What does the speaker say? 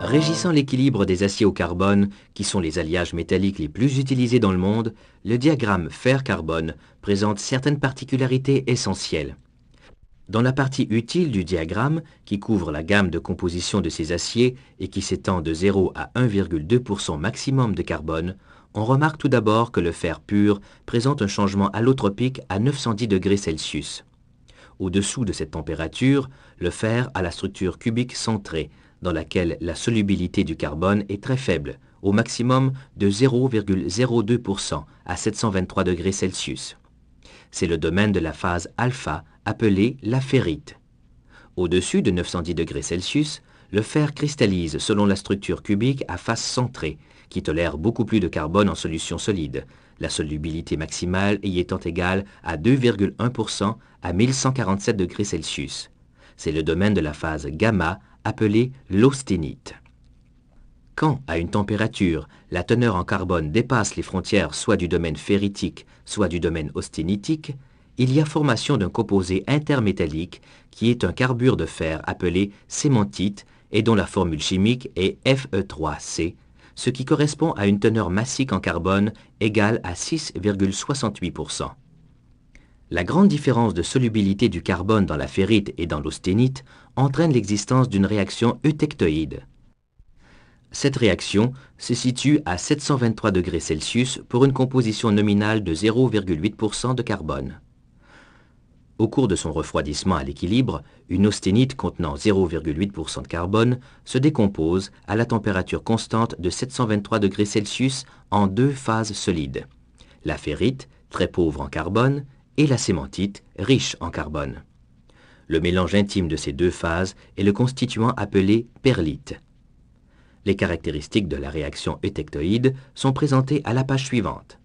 Régissant l'équilibre des aciers au carbone, qui sont les alliages métalliques les plus utilisés dans le monde, le diagramme fer-carbone présente certaines particularités essentielles. Dans la partie utile du diagramme, qui couvre la gamme de composition de ces aciers et qui s'étend de 0 à 1,2% maximum de carbone, on remarque tout d'abord que le fer pur présente un changement allotropique à 910 degrés Celsius. Au-dessous de cette température, le fer a la structure cubique centrée, dans laquelle la solubilité du carbone est très faible, au maximum de 0,02% à 723 degrés Celsius. C'est le domaine de la phase alpha, appelée la ferrite. Au-dessus de 910 degrés Celsius, le fer cristallise selon la structure cubique à face centrée, qui tolère beaucoup plus de carbone en solution solide, la solubilité maximale y étant égale à 2,1% à 1147 degrés Celsius. C'est le domaine de la phase gamma, appelée l'austénite. Quand, à une température, la teneur en carbone dépasse les frontières soit du domaine ferritique, soit du domaine austénitique, il y a formation d'un composé intermétallique qui est un carbure de fer appelé cémentite et dont la formule chimique est Fe3C, ce qui correspond à une teneur massique en carbone égale à 6,68%. La grande différence de solubilité du carbone dans la ferrite et dans l'austénite entraîne l'existence d'une réaction eutectoïde. Cette réaction se situe à 723 degrés Celsius pour une composition nominale de 0,8% de carbone. Au cours de son refroidissement à l'équilibre, une austénite contenant 0,8% de carbone se décompose à la température constante de 723 degrés Celsius en deux phases solides. La ferrite, très pauvre en carbone, et la cémentite, riche en carbone. Le mélange intime de ces deux phases est le constituant appelé perlite. Les caractéristiques de la réaction eutectoïde sont présentées à la page suivante.